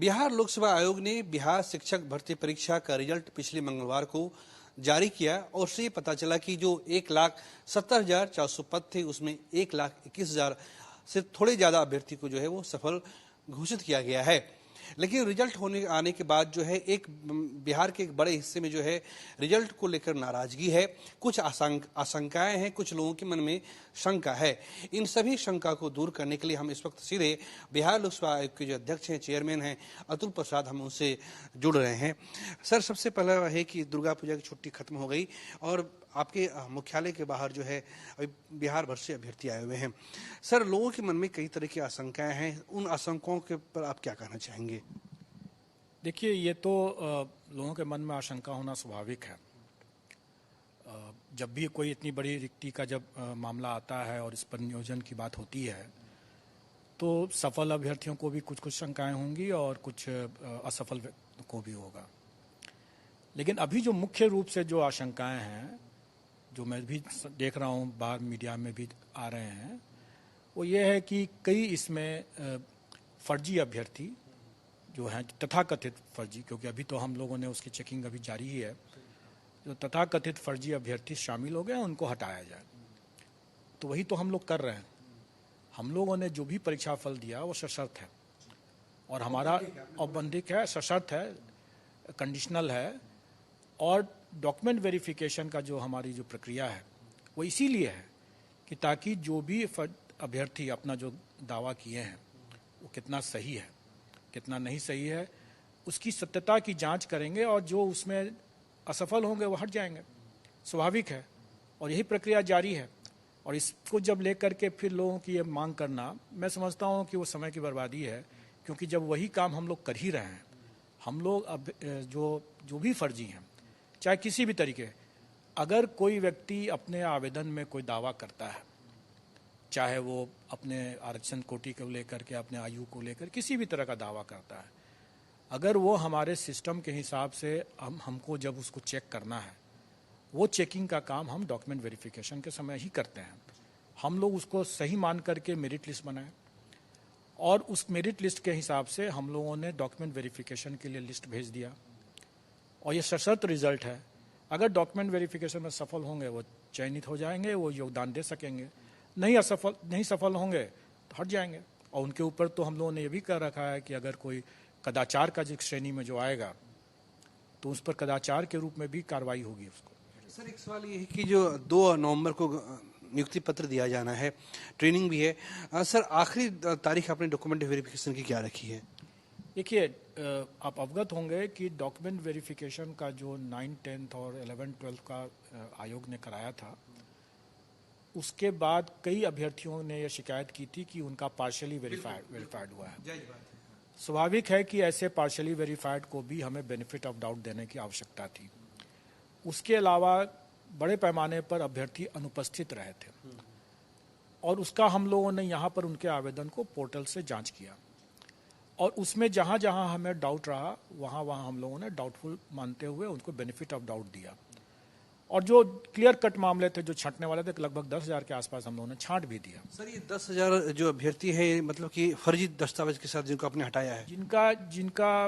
बिहार लोकसेवा आयोग ने बिहार शिक्षक भर्ती परीक्षा का रिजल्ट पिछले मंगलवार को जारी किया और उससे पता चला कि जो 1,70,400 पद थे उसमें 1,21,000 से थोड़े ज्यादा अभ्यर्थी को जो है वो सफल घोषित किया गया है। लेकिन रिजल्ट आने के बाद जो है एक बिहार के एक बड़े हिस्से में जो है रिजल्ट को लेकर नाराजगी है, कुछ आशंकाएं हैं, कुछ लोगों के मन में शंका है। इन सभी शंका को दूर करने के लिए हम इस वक्त सीधे बिहार लोकसेवा आयोग के जो अध्यक्ष हैं, चेयरमैन हैं अतुल प्रसाद, हम उनसे जुड़ रहे हैं। सर, सबसे पहला है कि दुर्गा पूजा की छुट्टी खत्म हो गई और आपके मुख्यालय के बाहर जो है अभी बिहार भर से अभ्यर्थी आए हुए हैं। सर, लोगों के मन में कई तरह की आशंकाएं हैं, उन आशंकाओं के पर आप क्या कहना चाहेंगे? देखिए, ये तो लोगों के मन में आशंका होना स्वाभाविक है। जब भी कोई इतनी बड़ी रिक्ति का जब मामला आता है और इस पर नियोजन की बात होती है तो सफल अभ्यर्थियों को भी कुछ शंकाएं होंगी और कुछ असफल को भी होगा। लेकिन अभी जो मुख्य रूप से जो आशंकाएं हैं, जो मैं भी देख रहा हूँ बाहर मीडिया में भी आ रहे हैं, वो ये है कि कई इसमें फर्जी अभ्यर्थी जो हैं, तथाकथित फर्जी, क्योंकि अभी तो हम लोगों ने उसकी चेकिंग अभी जारी ही है, जो तथाकथित फर्जी अभ्यर्थी शामिल हो गए उनको हटाया जाए। तो वही तो हम लोग कर रहे हैं। हम लोगों ने जो भी परीक्षा फल दिया वो सशर्त है और हमारा औपबंधिक है, सशर्त है, कंडीशनल है। और डॉक्यूमेंट वेरिफिकेशन का जो हमारी जो प्रक्रिया है वो इसीलिए है कि ताकि जो भी अभ्यर्थी अपना जो दावा किए हैं वो कितना सही है, कितना नहीं सही है, उसकी सत्यता की जांच करेंगे और जो उसमें असफल होंगे वो हट जाएंगे। स्वाभाविक है और यही प्रक्रिया जारी है। और इसको जब लेकर के फिर लोगों की ये मांग करना, मैं समझता हूँ कि वो समय की बर्बादी है, क्योंकि जब वही काम हम लोग कर ही रहे हैं। हम लोग अब जो भी फर्जी हैं, चाहे किसी भी तरीके, अगर कोई व्यक्ति अपने आवेदन में कोई दावा करता है, चाहे वो अपने आरक्षण कोटि को लेकर के, अपने आयु को लेकर किसी भी तरह का दावा करता है, अगर वो हमारे सिस्टम के हिसाब से हमको जब उसको चेक करना है, वो चेकिंग का काम हम डॉक्यूमेंट वेरिफिकेशन के समय ही करते हैं। हम लोग उसको सही मान करके मेरिट लिस्ट बनाए और उस मेरिट लिस्ट के हिसाब से हम लोगों ने डॉक्यूमेंट वेरिफिकेशन के लिए लिस्ट भेज दिया और ये सशर्त रिजल्ट है। अगर डॉक्यूमेंट वेरिफिकेशन में सफल होंगे वो चयनित हो जाएंगे, वो योगदान दे सकेंगे। नहीं सफल होंगे तो हट जाएंगे। और उनके ऊपर तो हम लोगों ने ये भी कर रखा है कि अगर कोई कदाचार का जिस श्रेणी में जो आएगा तो उस पर कदाचार के रूप में भी कार्रवाई होगी उसको। सर, एक सवाल ये है कि जो 2 नवंबर को नियुक्ति पत्र दिया जाना है, ट्रेनिंग भी है, सर आखिरी तारीख आपने डॉक्यूमेंट वेरिफिकेशन की क्या रखी है? देखिए, आप अवगत होंगे कि डॉक्यूमेंट वेरिफिकेशन का जो 9, 10 और 11, 12 का आयोग ने कराया था, उसके बाद कई अभ्यर्थियों ने यह शिकायत की थी कि उनका पार्शियली वेरीफाइड हुआ है। स्वाभाविक है कि ऐसे पार्शियली वेरीफाइड को भी हमें बेनिफिट ऑफ डाउट देने की आवश्यकता थी। उसके अलावा बड़े पैमाने पर अभ्यर्थी अनुपस्थित रहे थे और उसका हम लोगों ने यहाँ पर उनके आवेदन को पोर्टल से जांच किया और उसमें जहाँ जहाँ हमें डाउट रहा वहाँ वहाँ हम लोगों ने डाउटफुल मानते हुए उनको बेनिफिट ऑफ डाउट दिया। और जो क्लियर कट मामले थे, जो छांटने वाले थे, लगभग 10,000 के आसपास हम लोगों ने छांट भी दिया। सर, ये 10,000 जो अभ्यर्थी है, मतलब कि फर्जी दस्तावेज के साथ जिनको आपने हटाया है, जिनका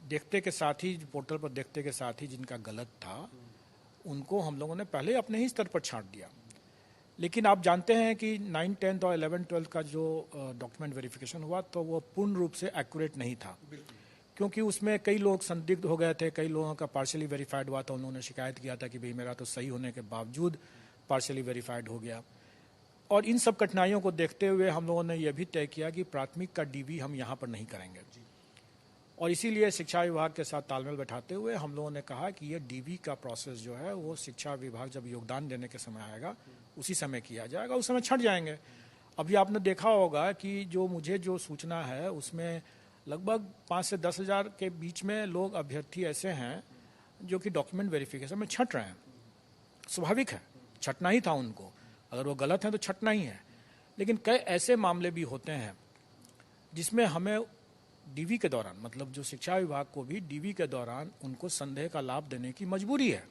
देखते के साथ ही, पोर्टल पर देखते के साथ ही जिनका गलत था, उनको हम लोगों ने पहले अपने ही स्तर पर छांट दिया। लेकिन आप जानते हैं कि 9, 10 और 11, 12 का जो डॉक्यूमेंट वेरिफिकेशन हुआ तो वो पूर्ण रूप से एक्यूरेट नहीं था, क्योंकि उसमें कई लोग संदिग्ध हो गए थे। कई लोगों का पार्शियली वेरीफाइड हुआ था, उन्होंने शिकायत किया था कि भाई मेरा तो सही होने के बावजूद पार्शियली वेरीफाइड हो गया। और इन सब कठिनाइयों को देखते हुए हम लोगों ने यह भी तय किया कि प्राथमिक का डीवी हम यहाँ पर नहीं करेंगे और इसीलिए शिक्षा विभाग के साथ तालमेल बैठाते हुए हम लोगों ने कहा कि ये डीवी का प्रोसेस जो है वो शिक्षा विभाग जब योगदान देने के समय आएगा उसी समय किया जाएगा, उस समय छट जाएंगे। अभी आपने देखा होगा कि जो सूचना है उसमें लगभग 5 से 10,000 के बीच में लोग अभ्यर्थी ऐसे हैं जो कि डॉक्यूमेंट वेरिफिकेशन में छट रहे हैं। स्वाभाविक है, छटना ही था उनको, अगर वो गलत हैं तो छटना ही है। लेकिन कई ऐसे मामले भी होते हैं जिसमें हमें डीवी के दौरान, मतलब जो शिक्षा विभाग को भी डीवी के दौरान उनको संदेह का लाभ देने की मजबूरी है।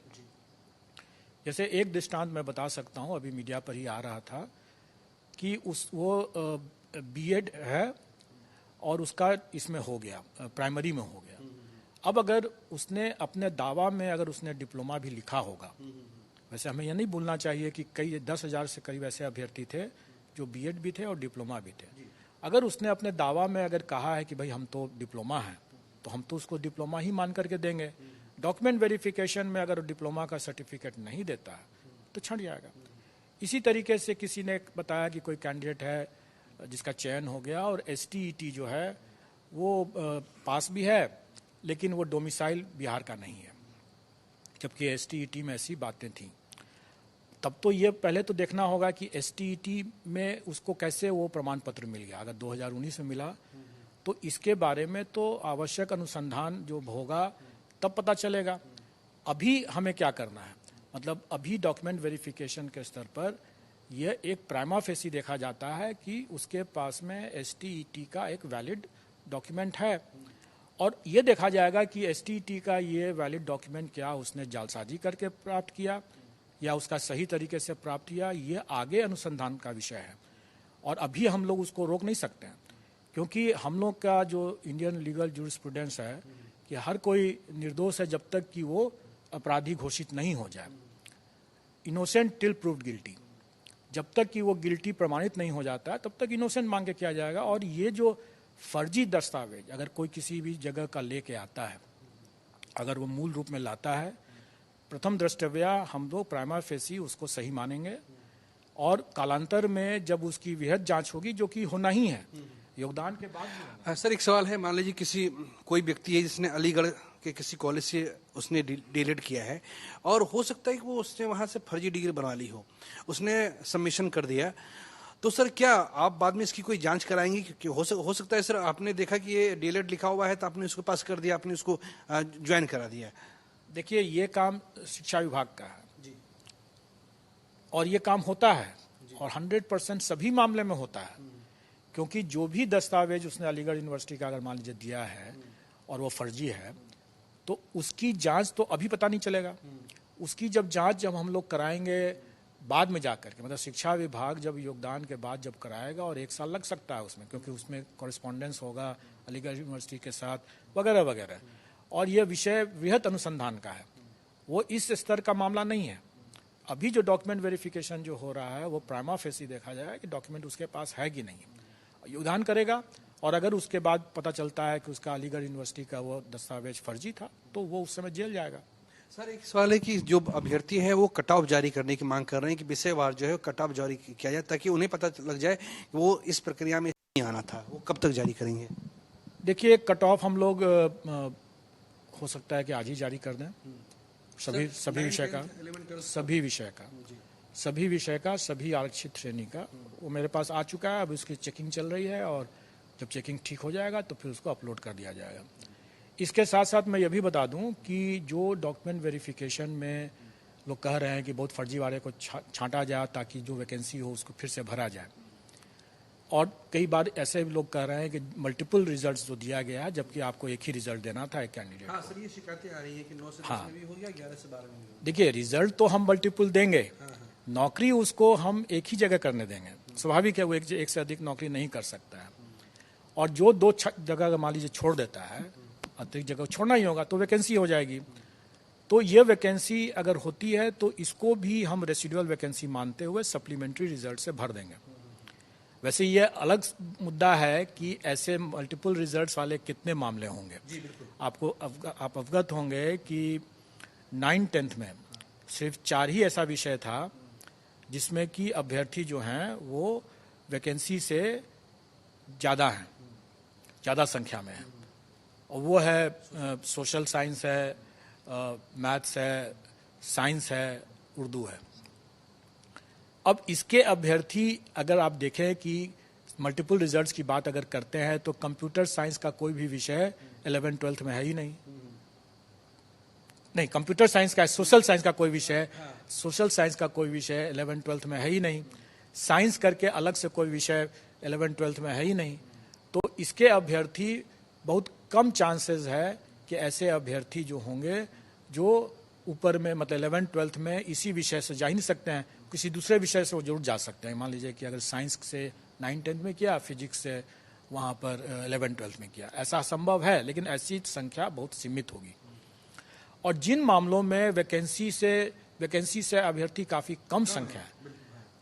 जैसे एक दृष्टांत मैं बता सकता हूं, अभी मीडिया पर ही आ रहा था कि वो बीएड है और उसका इसमें हो गया, प्राइमरी में हो गया। अब अगर उसने अपने दावा में अगर उसने डिप्लोमा भी लिखा होगा, वैसे हमें यह नहीं भूलना चाहिए कि कई 10,000 से करीब ऐसे अभ्यर्थी थे जो बीएड भी थे और डिप्लोमा भी थे। अगर उसने अपने दावा में अगर कहा है कि भाई हम तो डिप्लोमा हैं, तो हम तो उसको डिप्लोमा ही मान करके देंगे। डॉक्यूमेंट वेरिफिकेशन में अगर डिप्लोमा का सर्टिफिकेट नहीं देता है तो छंट जाएगा। इसी तरीके से किसी ने बताया कि कोई कैंडिडेट है जिसका चयन हो गया और STET जो है वो पास भी है लेकिन वो डोमिसाइल बिहार का नहीं है, जबकि STET में ऐसी बातें थीं। तब तो ये पहले तो देखना होगा कि STET में उसको कैसे वो प्रमाण पत्र मिल गया। अगर 2019 में मिला तो इसके बारे में तो आवश्यक अनुसंधान जो होगा तब पता चलेगा। अभी हमें क्या करना है, मतलब अभी डॉक्यूमेंट वेरिफिकेशन के स्तर पर यह एक प्राइमा फेसी देखा जाता है कि उसके पास में STET का एक वैलिड डॉक्यूमेंट है, और ये देखा जाएगा कि STET का ये वैलिड डॉक्यूमेंट क्या उसने जालसाजी करके प्राप्त किया या उसका सही तरीके से प्राप्त किया, ये आगे अनुसंधान का विषय है। और अभी हम लोग उसको रोक नहीं सकते हैं, क्योंकि हम लोग का जो इंडियन लीगल जूरिस्प्रूडेंस है कि हर कोई निर्दोष है जब तक कि वो अपराधी घोषित नहीं हो जाए। इनोसेंट टिल प्रूव्ड गिल्टी, जब तक कि वो गिल्टी प्रमाणित नहीं हो जाता है तब तक इनोसेंट मांग के किया जाएगा। और ये जो फर्जी दस्तावेज अगर कोई किसी भी जगह का लेके आता है, अगर वो मूल रूप में लाता है, प्रथम द्रष्टव्या हम लोग प्राइमा फेसी उसको सही मानेंगे, और कालांतर में जब उसकी वृहद जांच होगी, जो कि होना ही है योगदान के बाद। सर एक सवाल है, मान लीजिए कोई व्यक्ति है जिसने अलीगढ़ के किसी कॉलेज से उसने डीलेट किया है और हो सकता है कि वो उसने वहां से फर्जी डिग्री बनवा ली हो, उसने सबमिशन कर दिया, तो सर क्या आप बाद में इसकी कोई जांच कराएंगे? कि हो सकता है सर आपने देखा कि ये डीलेट लिखा हुआ है तो आपने उसको पास कर दिया, आपने उसको ज्वाइन करा दिया। देखिए ये काम शिक्षा विभाग का है जी, और ये काम होता है और 100% सभी मामले में होता है, क्योंकि जो भी दस्तावेज उसने अलीगढ़ यूनिवर्सिटी का अगर मान लीजिए दिया है और वो फर्जी है तो उसकी जांच तो अभी पता नहीं चलेगा। उसकी जब हम लोग कराएंगे बाद में जाकर के, मतलब शिक्षा विभाग जब योगदान के बाद जब कराएगा, और 1 साल लग सकता है उसमें, क्योंकि उसमें कॉरेस्पॉन्डेंस होगा अलीगढ़ यूनिवर्सिटी के साथ वगैरह वगैरह, और यह विषय वृहत अनुसंधान का है, वो इस स्तर का मामला नहीं है। अभी जो डॉक्यूमेंट वेरिफिकेशन जो हो रहा है वो प्राइमा फेसी देखा जाएगा कि डॉक्यूमेंट उसके पास है कि नहीं, योगदान करेगा, और अगर उसके बाद पता चलता है कि उसका अलीगढ़ यूनिवर्सिटी का वो दस्तावेज फर्जी था तो वो उस समय जेल जाएगा। सर एक सवाल है कि जो अभ्यर्थी है वो कट ऑफ जारी करने की मांग कर रहे हैं कि विषयवार जो है कट ऑफ जारी किया जाए, ताकि उन्हें पता लग जाए कि वो इस प्रक्रिया में नहीं आना था। वो कब तक जारी करेंगे? देखिए कट ऑफ हम लोग हो सकता है कि आज ही जारी कर दें, सभी विषय का सभी आरक्षित श्रेणी का। वो मेरे पास आ चुका है, अब उसकी चेकिंग चल रही है, और जब चेकिंग ठीक हो जाएगा तो फिर उसको अपलोड कर दिया जाएगा। इसके साथ साथ मैं ये भी बता दूं कि जो डॉक्यूमेंट वेरिफिकेशन में लोग कह रहे हैं कि बहुत फर्जीवाड़े को छांटा जाए ताकि जो वैकेंसी हो उसको फिर से भरा जाए, और कई बार ऐसे भी लोग कह रहे हैं कि मल्टीपल रिजल्ट्स जो दिया गया है जबकि आपको एक ही रिजल्ट देना था एक कैंडिडेट। हाँ सर, ये शिकायतें आ रही है कि 9 से 10 में भी हो गया, 11 से 12 में भी हो गया। देखिए रिजल्ट तो हम मल्टीपल देंगे, नौकरी उसको हम एक ही जगह करने देंगे। स्वाभाविक है वो एक से अधिक नौकरी नहीं कर सकता है, और जो 2 जगह मान लीजिए छोड़ देता है, अतिरिक्त जगह छोड़ना ही होगा तो वैकेंसी हो जाएगी। तो ये वैकेंसी अगर होती है तो इसको भी हम रेसिडुअल वैकेंसी मानते हुए सप्लीमेंट्री रिजल्ट से भर देंगे। वैसे ये अलग मुद्दा है कि ऐसे मल्टीपल रिजल्ट्स वाले कितने मामले होंगे। जी बिल्कुल। आप अवगत होंगे कि 9-10th में सिर्फ 4 ही ऐसा विषय था जिसमें कि अभ्यर्थी जो हैं वो वैकेंसी से ज़्यादा हैं, ज़्यादा संख्या में है, और वो है सोशल साइंस है, मैथ्स है, साइंस है, उर्दू है। अब इसके अभ्यर्थी अगर आप देखें कि मल्टीपल रिजल्ट्स की बात अगर करते हैं तो कंप्यूटर साइंस का कोई भी विषय 11th-12th में है ही नहीं। कंप्यूटर साइंस का, सोशल साइंस का कोई विषय, सोशल साइंस का कोई विषय 11th-12th में है ही नहीं। साइंस करके अलग से कोई विषय 11th-12th में है ही नहीं। तो इसके अभ्यर्थी बहुत कम चांसेस है कि ऐसे अभ्यर्थी जो होंगे जो ऊपर में, मतलब 11th-12th में इसी विषय से जा ही नहीं सकते हैं, किसी दूसरे विषय से वो जरूर जा सकते हैं। मान लीजिए कि अगर साइंस से 9-10th में किया, फिजिक्स से वहाँ पर 11-12 में किया। ऐसा संभव है, लेकिन ऐसी संख्या बहुत सीमित होगी। और जिन मामलों में वैकेंसी से अभ्यर्थी काफ़ी कम संख्या है,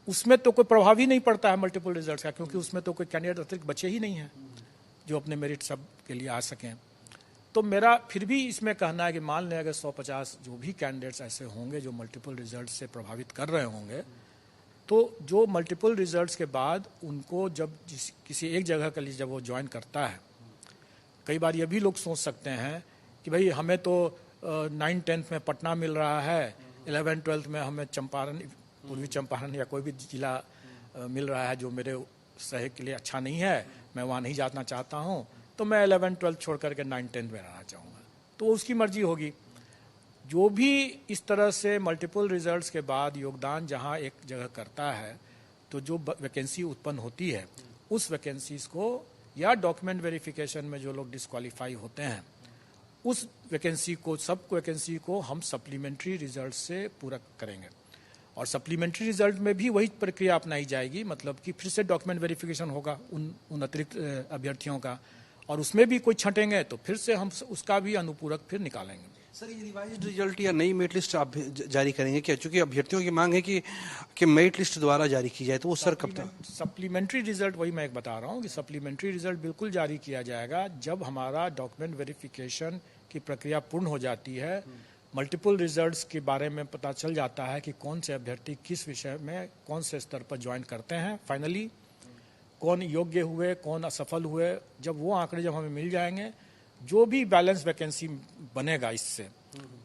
उसमें तो कोई प्रभाव ही नहीं पड़ता है मल्टीपल रिजल्ट का, क्योंकि उसमें तो कोई कैंडिडेट अतिरिक्त बचे ही नहीं हैं जो अपने मेरिट सब के लिए आ सकें। तो मेरा फिर भी इसमें कहना है कि मान लें अगर 150 जो भी कैंडिडेट्स ऐसे होंगे जो मल्टीपल रिजल्ट से प्रभावित कर रहे होंगे, तो जो मल्टीपल रिजल्ट्स के बाद उनको जब किसी एक जगह के लिए जब वो ज्वाइन करता है, कई बार ये भी लोग सोच सकते हैं कि भाई हमें तो 9-10 में पटना मिल रहा है, 11-12 में हमें चंपारण, पूर्वी चंपारण या कोई भी जिला मिल रहा है जो मेरे शहर के लिए अच्छा नहीं है, मैं वहाँ नहीं जाना चाहता हूँ, तो मैं 11-12 छोड़ करके 9-10 में रहना चाहूँगा। तो उसकी मर्जी होगी। जो भी इस तरह से मल्टीपल रिजल्ट्स के बाद योगदान जहाँ एक जगह करता है, तो जो वैकेंसी उत्पन्न होती है, उस वैकेंसीज को या डॉक्यूमेंट वेरिफिकेशन में जो लोग डिस्क्वालीफाई होते हैं, उस वैकेंसी को, सब वैकेंसी को हम सप्लीमेंट्री रिजल्ट से पूरा करेंगे। और सप्लीमेंट्री रिजल्ट में भी वही प्रक्रिया अपनाई जाएगी, मतलब कि फिर से डॉक्यूमेंट वेरिफिकेशन होगा उन अतिरिक्त अभ्यर्थियों का, और उसमें भी कोई छंटेंगे तो फिर से हम उसका भी अनुपूरक फिर निकालेंगे। सर, ये रिवाइज्ड रिजल्ट या नई मेरिट लिस्ट आप जारी करेंगे क्या? चूंकि अभ्यर्थियों की मांग है कि मेरिट लिस्ट द्वारा जारी की जाए, तो वो सर कब तक? सप्लीमेंट्री रिजल्ट, वही मैं एक बता रहा हूँ कि सप्लीमेंट्री रिजल्ट बिल्कुल जारी किया जाएगा जब हमारा डॉक्यूमेंट वेरिफिकेशन की प्रक्रिया पूर्ण हो जाती है, मल्टीपल रिजल्ट्स के बारे में पता चल जाता है कि कौन से अभ्यर्थी किस विषय में कौन से स्तर पर ज्वाइन करते हैं, फाइनली कौन योग्य हुए, कौन असफल हुए। जब वो आंकड़े जब हमें मिल जाएंगे, जो भी बैलेंस वैकेंसी बनेगा इससे,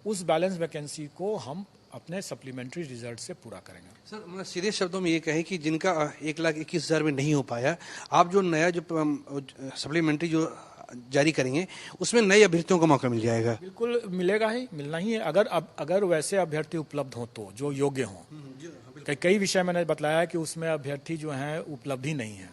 उस बैलेंस वैकेंसी को हम अपने सप्लीमेंट्री रिजल्ट से पूरा करेंगे। सर, मैं सीधे शब्दों में ये कहें कि जिनका 1,21,000 में नहीं हो पाया, आप जो नया जो सप्लीमेंट्री जो जारी करेंगे, उसमें नए अभ्यर्थियों को मौका मिल जाएगा? बिल्कुल मिलेगा ही, मिलना ही है। अगर वैसे अभ्यर्थी उपलब्ध हो तो जो योग्य हों। कई विषय मैंने बताया कि उसमें अभ्यर्थी जो हैं उपलब्ध ही नहीं है,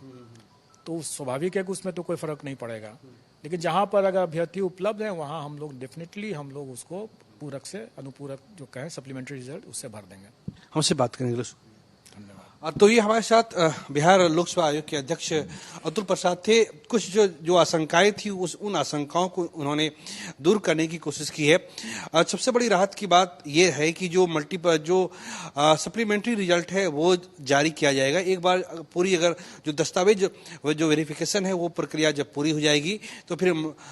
तो स्वाभाविक है कि उसमें तो कोई फर्क नहीं पड़ेगा। लेकिन जहाँ पर अगर अभ्यर्थी उपलब्ध है, वहाँ हम लोग डेफिनेटली हम लोग उसको पूरक से अनुपूरक जो कहें सप्लीमेंट्री रिजल्ट उससे भर देंगे। हमसे बात करने के लिए धन्यवाद। तो ये हमारे साथ बिहार लोकसभा आयोग के अध्यक्ष अतुल प्रसाद थे। कुछ जो आशंकाएं थी, उन आशंकाओं को उन्होंने दूर करने की कोशिश की है। सबसे बड़ी राहत की बात यह है कि जो सप्लीमेंट्री रिजल्ट है वो जारी किया जाएगा। एक बार पूरी अगर जो दस्तावेज जो वेरिफिकेशन है वो प्रक्रिया जब पूरी हो जाएगी तो फिर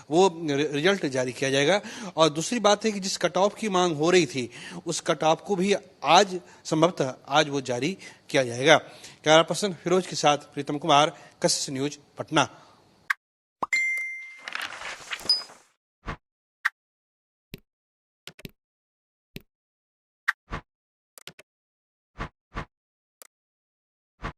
वो रिजल्ट जारी किया जाएगा। और दूसरी बात है कि जिस कट ऑफ की मांग हो रही थी, उस कट ऑफ को भी आज संभवतः आज वो जारी किया जाएगा। कैमरा पर्सन फिरोज के साथ प्रीतम कुमार, कशिश न्यूज, पटना।